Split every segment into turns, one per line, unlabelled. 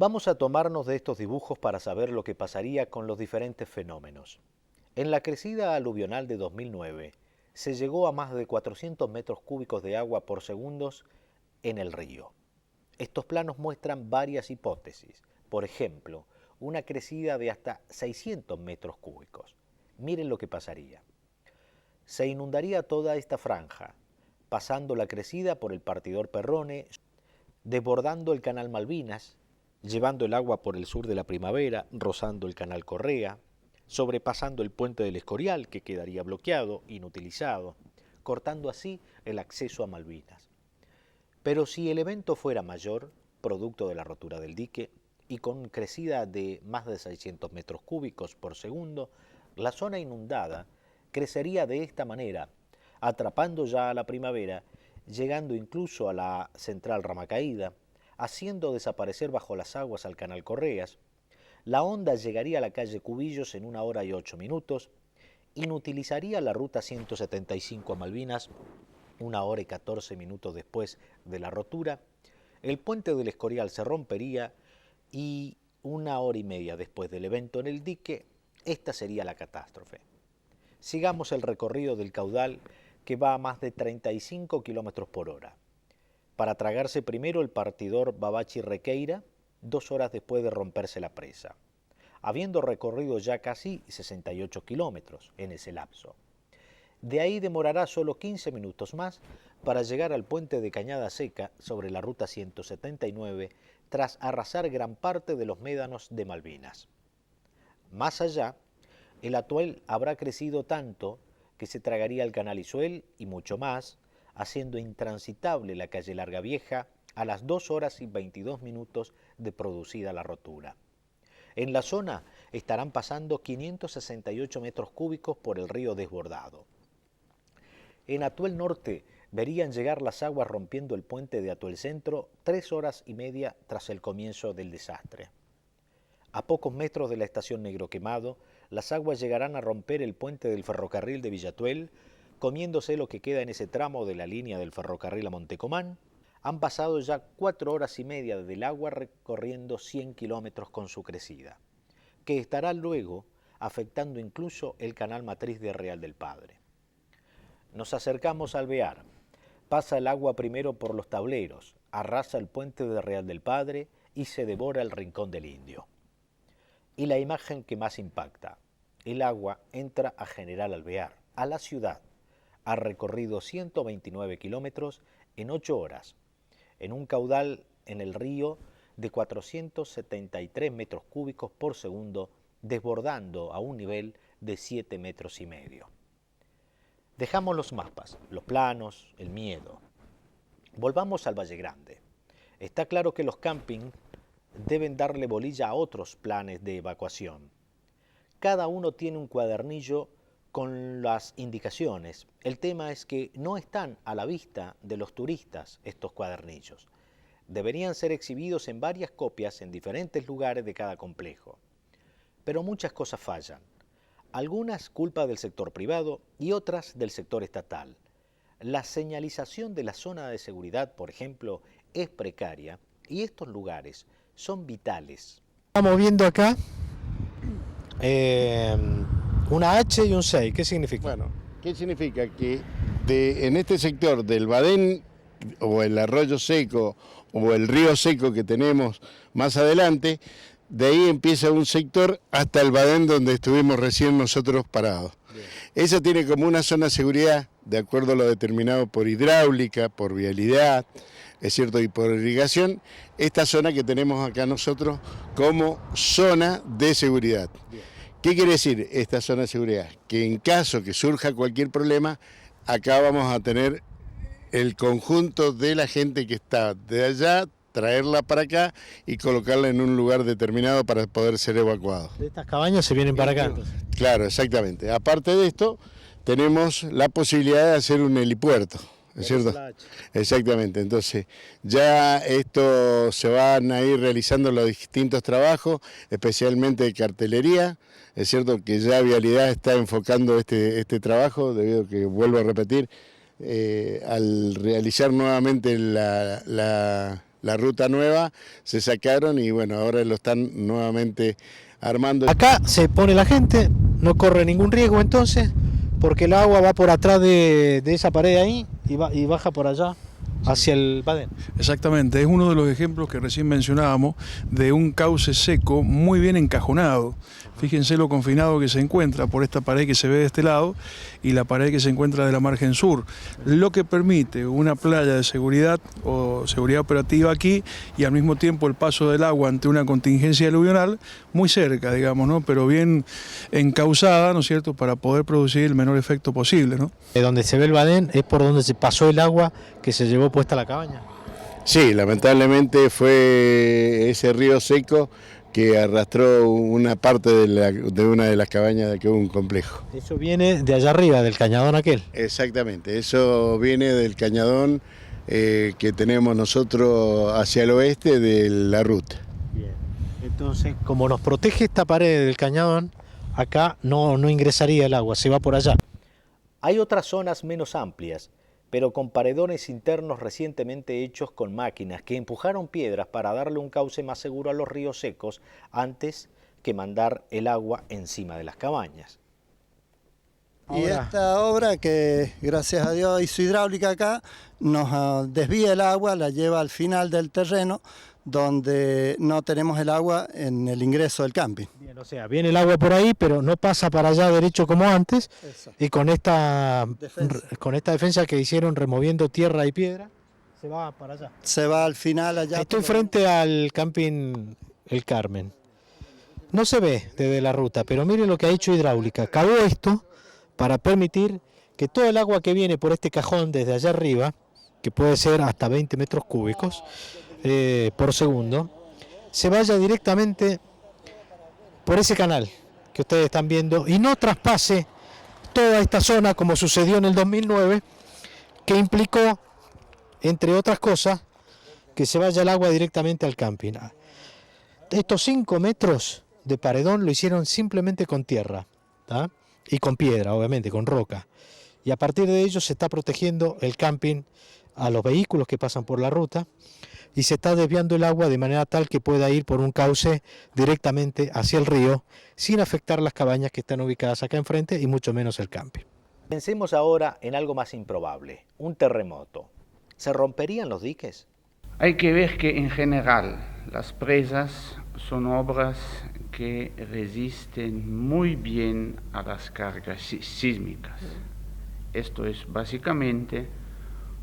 Vamos a tomarnos de estos dibujos para saber lo que pasaría con los diferentes fenómenos. En la crecida aluvional de 2009, se llegó a más de 400 metros cúbicos de agua por segundo en el río. Estos planos muestran varias hipótesis. Por ejemplo, una crecida de hasta 600 metros cúbicos. Miren lo que pasaría. Se inundaría toda esta franja, pasando la crecida por el partidor Perrone, desbordando el canal Malvinas, llevando el agua por el sur de la Primavera, rozando el canal Correa, sobrepasando el puente del Escorial, que quedaría bloqueado, inutilizado, cortando así el acceso a Malvinas. Pero si el evento fuera mayor, producto de la rotura del dique, y con crecida de más de 600 metros cúbicos por segundo, la zona inundada crecería de esta manera, atrapando ya a la Primavera, llegando incluso a la central Ramacaída, haciendo desaparecer bajo las aguas al canal Correas. La onda llegaría a la calle Cubillos en 1 hora y 8 minutos, inutilizaría la ruta 175 a Malvinas 1 hora y 14 minutos después de la rotura, el puente del Escorial se rompería y 1 hora y media después del evento en el dique, esta sería la catástrofe. Sigamos el recorrido del caudal que va a más de 35 kilómetros por hora. Para tragarse primero el partidor Babachi-Requeira, 2 horas después de romperse la presa, habiendo recorrido ya casi 68 kilómetros en ese lapso. De ahí demorará solo 15 minutos más para llegar al puente de Cañada Seca sobre la ruta 179 tras arrasar gran parte de los médanos de Malvinas. Más allá, el Atuel habrá crecido tanto que se tragaría el canal Isuel y mucho más, haciendo intransitable la calle Larga Vieja a las 2 horas y 22 minutos de producida la rotura. En la zona estarán pasando 568 metros cúbicos por el río desbordado. En Atuel Norte verían llegar las aguas rompiendo el puente de Atuel Centro 3 horas y media tras el comienzo del desastre. A pocos metros de la estación Negro Quemado, las aguas llegarán a romper el puente del ferrocarril de Villatuel, comiéndose lo que queda en ese tramo de la línea del ferrocarril a Montecomán. Han pasado ya 4 horas y media del agua recorriendo 100 kilómetros con su crecida, que estará luego afectando incluso el canal matriz de Real del Padre. Nos acercamos al Bear. Pasa el agua primero por los tableros, arrasa el puente de Real del Padre y se devora el Rincón del Indio. Y la imagen que más impacta, el agua entra a General Alvear, a la ciudad. Ha recorrido 129 kilómetros en 8 horas, en un caudal en el río de 473 metros cúbicos por segundo, desbordando a un nivel de 7,5 metros. Dejamos los mapas, los planos, el miedo. Volvamos al Valle Grande. Está claro que los campings deben darle bolilla a otros planes de evacuación. Cada uno tiene un cuadernillo con las indicaciones. El tema es que no están a la vista de los turistas estos cuadernillos. Deberían ser exhibidos en varias copias en diferentes lugares de cada complejo. Pero muchas cosas fallan. Algunas culpa del sector privado y otras del sector estatal. La señalización de la zona de seguridad, por ejemplo, es precaria y estos lugares son vitales.
Estamos viendo acá una H y un 6. ¿Qué significa?
Bueno, ¿qué significa? Que en este sector del Badén o el arroyo seco o el río seco que tenemos más adelante, de ahí empieza un sector hasta el Badén donde estuvimos recién nosotros parados. Bien. Eso tiene como una zona de seguridad, de acuerdo a lo determinado por hidráulica, por vialidad, es cierto, y por irrigación, esta zona que tenemos acá nosotros como zona de seguridad. Bien. ¿Qué quiere decir esta zona de seguridad? Que en caso que surja cualquier problema, acá vamos a tener el conjunto de la gente que está de allá, traerla para acá y colocarla en un lugar determinado para poder ser evacuado.
De estas cabañas se vienen para acá, entonces.
Claro, exactamente. Aparte de esto, tenemos la posibilidad de hacer un helipuerto, ¿es cierto? Exactamente. Entonces, ya esto se van a ir realizando los distintos trabajos, especialmente de cartelería. Es cierto que ya Vialidad está enfocando este trabajo, debido a que, vuelvo a repetir, al realizar nuevamente la la ruta nueva, se sacaron y bueno, ahora lo están nuevamente armando.
Acá se pone la gente, no corre ningún riesgo entonces, porque el agua va por atrás de esa pared ahí y baja por allá hacia el Badén.
Exactamente, es uno de los ejemplos que recién mencionábamos de un cauce seco muy bien encajonado. Fíjense lo confinado que se encuentra por esta pared que se ve de este lado y la pared que se encuentra de la margen sur, lo que permite una playa de seguridad o seguridad operativa aquí y al mismo tiempo el paso del agua ante una contingencia aluvional muy cerca, digamos, ¿no? Pero bien encauzada, ¿no es cierto?, para poder producir el menor efecto posible, ¿no?
Donde se ve el Badén es por donde se pasó el agua que se llevó puesta la cabaña.
Sí, lamentablemente fue ese río seco que arrastró una parte de una de las cabañas de aquí un complejo.
Eso viene de allá arriba, del cañadón aquel.
Exactamente, eso viene del cañadón que tenemos nosotros hacia el oeste de la ruta.
Bien. Entonces, como nos protege esta pared del cañadón, acá no ingresaría el agua, se va por allá.
Hay otras zonas menos amplias, pero con paredones internos recientemente hechos con máquinas que empujaron piedras para darle un cauce más seguro a los ríos secos antes que mandar el agua encima de las cabañas.
Y esta obra que gracias a Dios hizo hidráulica acá, nos desvía el agua, la lleva al final del terreno, donde no tenemos el agua en el ingreso del camping.
Bien, o sea, viene el agua por ahí, pero no pasa para allá derecho como antes. Eso. Y con esta defensa que hicieron removiendo tierra y piedra, se va para allá.
Se va al final allá.
Estoy frente al camping El Carmen. No se ve desde la ruta, pero miren lo que ha hecho hidráulica. Cavó esto para permitir que todo el agua que viene por este cajón desde allá arriba, que puede ser hasta 20 metros cúbicos por segundo, se vaya directamente por ese canal que ustedes están viendo y no traspase toda esta zona como sucedió en el 2009, que implicó, entre otras cosas, que se vaya el agua directamente al camping. Estos 5 metros de paredón lo hicieron simplemente con tierra, ¿tá? Y con piedra, obviamente, con roca. Y a partir de ello se está protegiendo el camping a los vehículos que pasan por la ruta y se está desviando el agua de manera tal que pueda ir por un cauce directamente hacia el río sin afectar las cabañas que están ubicadas acá enfrente y mucho menos el camping.
Pensemos ahora en algo más improbable, un terremoto. ¿Se romperían los diques?
Hay que ver que en general las presas son obras que resisten muy bien a las cargas sísmicas. Esto es básicamente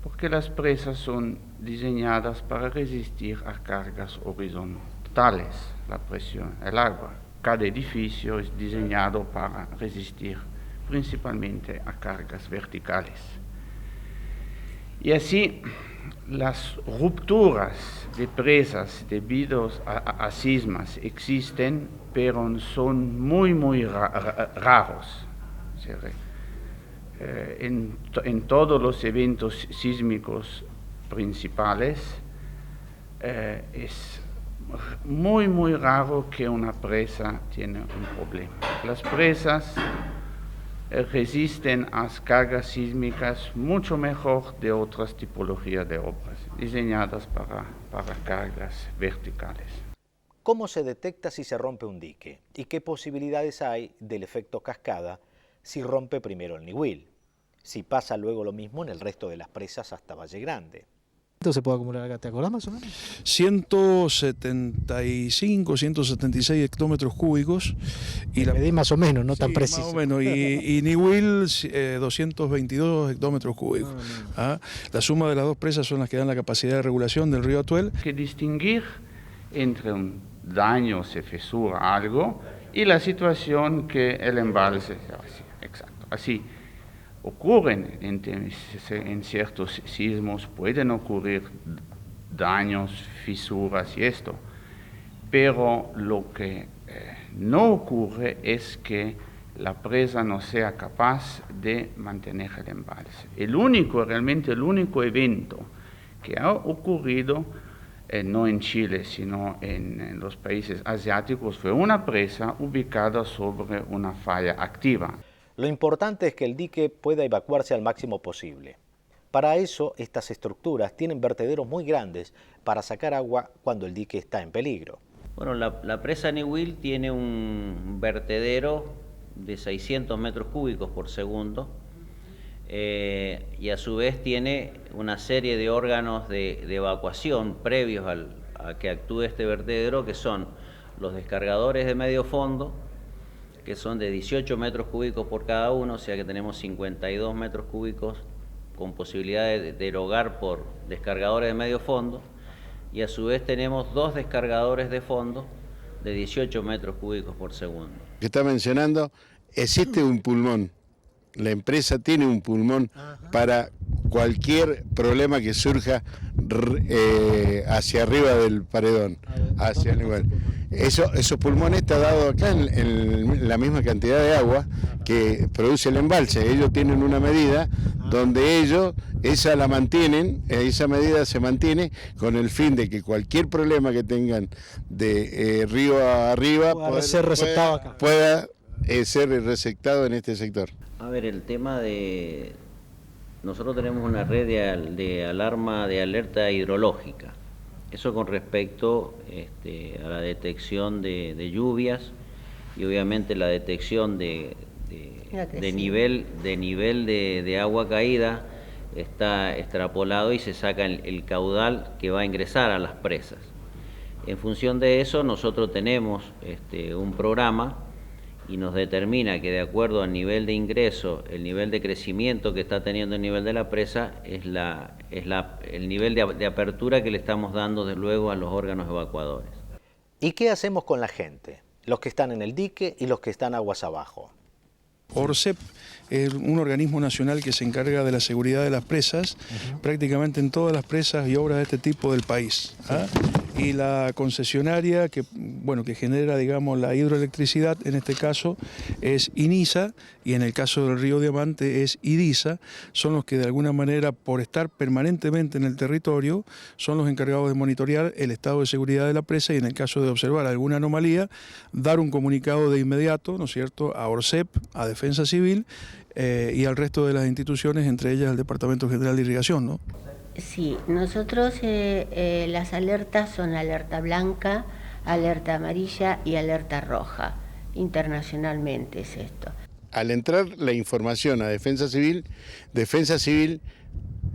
porque las presas son diseñadas para resistir a cargas horizontales, la presión, el agua. Cada edificio es diseñado para resistir principalmente a cargas verticales. Y así, las rupturas de presas debido a sismas existen, pero son muy raros. En todos los eventos sísmicos principales es muy raro que una presa tiene un problema. Las presas resisten a cargas sísmicas mucho mejor de otras tipologías de obras diseñadas para cargas verticales.
¿Cómo se detecta si se rompe un dique? ¿Y qué posibilidades hay del efecto cascada si rompe primero el Niwil? Si pasa luego lo mismo en el resto de las presas hasta Valle Grande.
¿Cuánto se puede acumular acá? ¿Te acordás más o menos?
175, 176 hectómetros cúbicos. Y la medí
más o menos, no tan preciso.
Más o menos, y Niwil 222 hectómetros cúbicos. La suma de las dos presas son las que dan la capacidad de regulación del río Atuel.
Hay que distinguir entre un daño, se fisura algo, y la situación que el embalse, exacto, así. Ocurren en ciertos sismos, pueden ocurrir daños, fisuras y esto, pero lo que no ocurre es que la presa no sea capaz de mantener el embalse. Realmente el único evento que ha ocurrido, no en Chile, sino en los países asiáticos, fue una presa ubicada sobre una falla activa.
Lo importante es que el dique pueda evacuarse al máximo posible. Para eso, estas estructuras tienen vertederos muy grandes para sacar agua cuando el dique está en peligro.
Bueno, la presa Niwil tiene un vertedero de 600 metros cúbicos por segundo y a su vez tiene una serie de órganos de evacuación previos a que actúe este vertedero, que son los descargadores de medio fondo, que son de 18 metros cúbicos por cada uno, o sea que tenemos 52 metros cúbicos con posibilidad de erogar por descargadores de medio fondo, y a su vez tenemos 2 descargadores de fondo de 18 metros cúbicos por segundo.
Que está mencionando, existe un pulmón, la empresa tiene un pulmón para cualquier problema que surja hacia arriba del paredón, hacia el lugar. Esos pulmones está dado acá en la misma cantidad de agua que produce el embalse. Ellos tienen una medida donde ellos esa la mantienen, esa medida se mantiene con el fin de que cualquier problema que tengan de río arriba pueda ser receptado en este sector.
A ver, el tema de... Nosotros tenemos una red de alarma de alerta hidrológica. Eso con respecto a la detección de lluvias y obviamente la detección de nivel de agua caída está extrapolado y se saca el caudal que va a ingresar a las presas. En función de eso nosotros tenemos un programa y nos determina que de acuerdo al nivel de ingreso, el nivel de crecimiento que está teniendo el nivel de la presa es el nivel de apertura que le estamos dando de luego a los órganos evacuadores.
¿Y qué hacemos con la gente? Los que están en el dique y los que están aguas abajo.
ORCEP es un organismo nacional que se encarga de la seguridad de las presas, prácticamente en todas las presas y obras de este tipo del país. Y la concesionaria que genera, digamos, la hidroelectricidad, en este caso es INISA, y en el caso del Río Diamante es IDISA, son los que de alguna manera, por estar permanentemente en el territorio, son los encargados de monitorear el estado de seguridad de la presa y en el caso de observar alguna anomalía, dar un comunicado de inmediato, ¿no es cierto?, a ORCEP, a Defensa Civil y al resto de las instituciones, entre ellas el Departamento General de Irrigación, ¿no?
Sí, nosotros las alertas son alerta blanca, alerta amarilla y alerta roja. Internacionalmente es esto.
Al entrar la información a Defensa Civil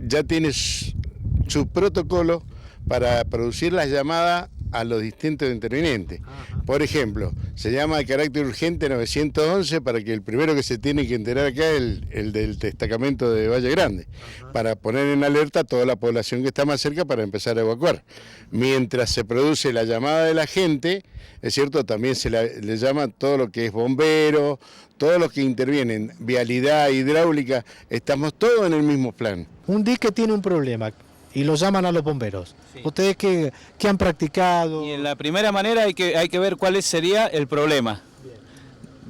ya tiene su protocolo para producir las llamadas a los distintos intervinientes. Por ejemplo, se llama de carácter urgente 911 para que el primero que se tiene que enterar acá es el del destacamento de Valle Grande, para poner en alerta a toda la población que está más cerca para empezar a evacuar. Mientras se produce la llamada de la gente, es cierto, también se le llama todo lo que es bombero, todos los que intervienen, vialidad, hidráulica, estamos todos en el mismo plan.
Un dique tiene un problema y lo llaman a los bomberos. Sí. ¿Ustedes qué han practicado?
Y en la primera manera hay que ver cuál sería el problema.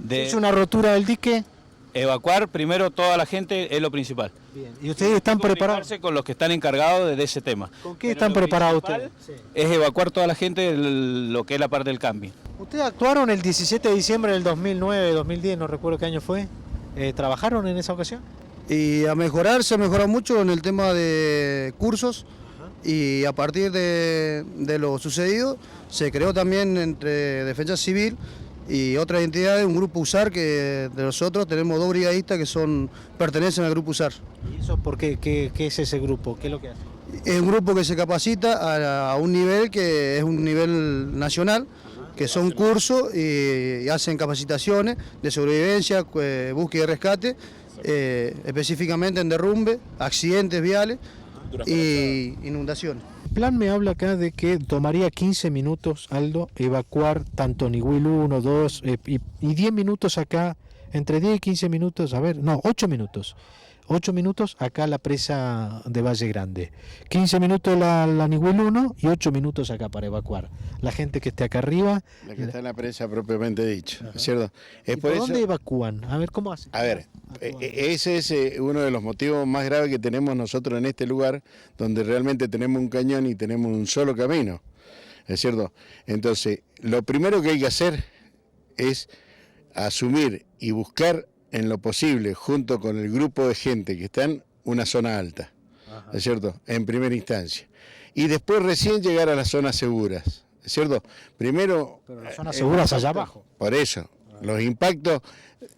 ¿Es una rotura del dique?
Evacuar primero toda la gente es lo principal.
Bien. ¿Y ustedes están preparados?
Con los que están encargados de ese tema.
¿Con qué están preparados ustedes?
Es evacuar toda la gente lo que es la parte del camping.
¿Ustedes actuaron el 17 de diciembre del 2009, 2010, no recuerdo qué año fue? ¿Trabajaron en esa ocasión?
Y a mejorar, se ha mejorado mucho en el tema de cursos. Y a partir de lo sucedido se creó también entre Defensa Civil y otras entidades un grupo USAR, que de nosotros tenemos 2 brigadistas que pertenecen al grupo USAR.
¿Y eso por qué? ¿Qué es ese grupo? ¿Qué es lo que hace?
Es un grupo que se capacita a un nivel que es un nivel nacional, que son cursos y hacen capacitaciones de sobrevivencia, búsqueda y rescate, específicamente en derrumbe, accidentes viales y inundaciones.
El plan me habla acá de que tomaría 15 minutos, Aldo, evacuar tanto Niwil 1, 2 y 10 minutos acá, entre 10 y 15 minutos, 8 minutos. 8 minutos acá la presa de Valle Grande, 15 minutos la Niwil 1 y 8 minutos acá para evacuar. La gente que esté acá arriba.
La que está en la presa propiamente dicho, ¿cierto?
¿Y por dónde evacúan? A ver, ¿cómo hacen?
A ver, ese es uno de los motivos más graves que tenemos nosotros en este lugar, donde realmente tenemos un cañón y tenemos un solo camino, ¿es cierto? Entonces, lo primero que hay que hacer es asumir y buscar en lo posible, junto con el grupo de gente que está en una zona alta. ¿es cierto?, en primera instancia. Y después recién llegar a las zonas seguras, ¿es cierto? Primero...
Pero las zonas seguras allá abajo.
Por eso, los impactos,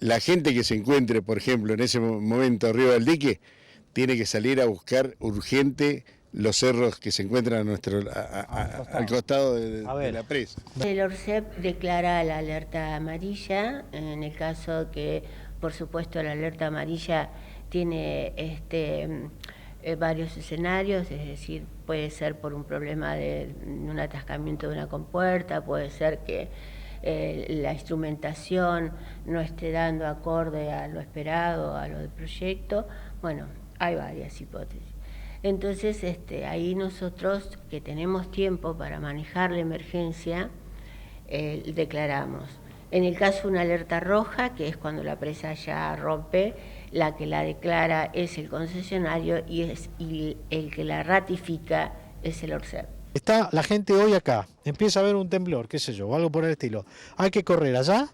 la gente que se encuentre, por ejemplo, en ese momento arriba del dique, tiene que salir a buscar urgente los cerros que se encuentran al costado de la presa.
El ORCEP declara la alerta amarilla, en el caso que, por supuesto, la alerta amarilla tiene varios escenarios, es decir, puede ser por un problema de un atascamiento de una compuerta, puede ser que la instrumentación no esté dando acorde a lo esperado, a lo del proyecto. Bueno, hay varias hipótesis. Entonces, ahí nosotros, que tenemos tiempo para manejar la emergencia, declaramos. En el caso de una alerta roja, que es cuando la presa ya rompe, la que la declara es el concesionario y el que la ratifica es el ORCEP.
Está la gente hoy acá, empieza a haber un temblor, qué sé yo, o algo por el estilo. ¿Hay que correr allá?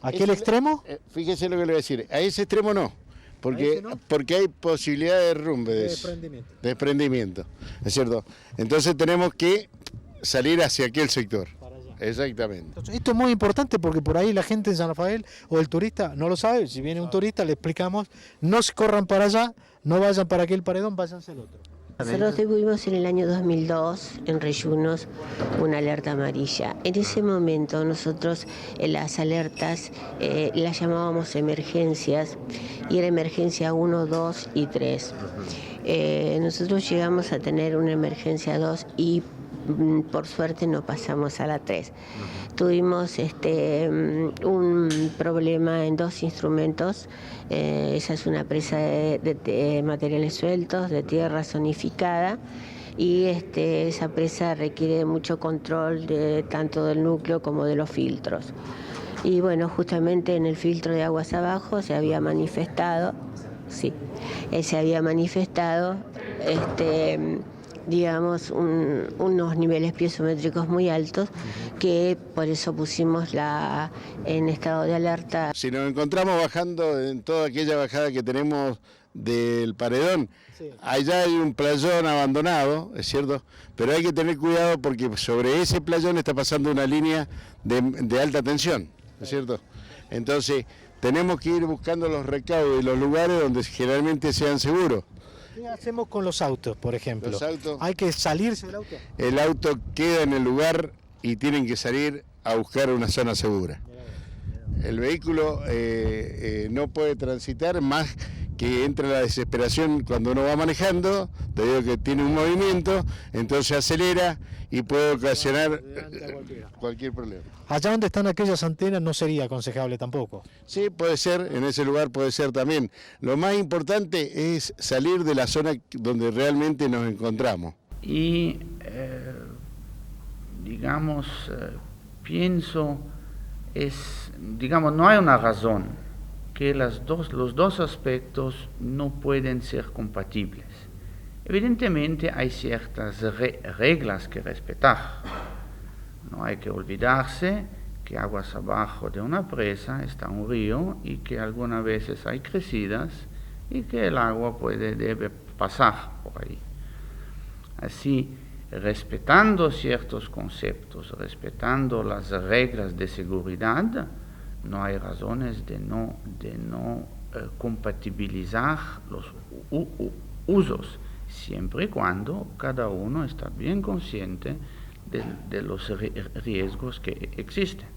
¿A aquel extremo?
Fíjese lo que le voy a decir, a ese extremo no. Porque hay posibilidad de derrumbe, de desprendimiento, ¿es cierto? Entonces tenemos que salir hacia aquel sector. Para allá. Exactamente.
Entonces, esto es muy importante porque por ahí la gente en San Rafael o el turista no lo sabe. Si viene un turista le explicamos, no se corran para allá, no vayan para aquel paredón, váyanse al otro.
Nosotros tuvimos en el año 2002 en Reyunos una alerta amarilla. En ese momento nosotros las alertas las llamábamos emergencias y era emergencia 1, 2 y 3. Nosotros llegamos a tener una emergencia 2 y por suerte no pasamos a la 3. Tuvimos un problema en 2 instrumentos. Esa es una presa de materiales sueltos, de tierra zonificada, y esa presa requiere mucho control tanto del núcleo como de los filtros. Y bueno, justamente en el filtro de aguas abajo se había manifestado, digamos, unos niveles piezométricos muy altos, que por eso pusimos en estado de alerta.
Si nos encontramos bajando en toda aquella bajada que tenemos del paredón, allá hay un playón abandonado, es cierto, pero hay que tener cuidado porque sobre ese playón está pasando una línea de alta tensión, es cierto. Entonces tenemos que ir buscando los recaudos y los lugares donde generalmente sean seguros.
¿Qué hacemos con los autos, por ejemplo?
Los autos,
¿hay que salirse del auto?
El auto queda en el lugar y tienen que salir a buscar una zona segura. El vehículo no puede transitar más que entra la desesperación cuando uno va manejando, debido a que tiene un movimiento, entonces acelera y puede ocasionar cualquier problema.
Allá donde están aquellas antenas no sería aconsejable tampoco.
Sí, puede ser, en ese lugar puede ser también. Lo más importante es salir de la zona donde realmente nos encontramos.
Y, digamos, pienso, no hay una razón que los dos aspectos no pueden ser compatibles. Evidentemente hay ciertas reglas que respetar. No hay que olvidarse que aguas abajo de una presa está un río y que algunas veces hay crecidas y que el agua debe pasar por ahí. Así, respetando ciertos conceptos, respetando las reglas de seguridad, no hay razones de no compatibilizar los usos, siempre y cuando cada uno está bien consciente de los riesgos que existen.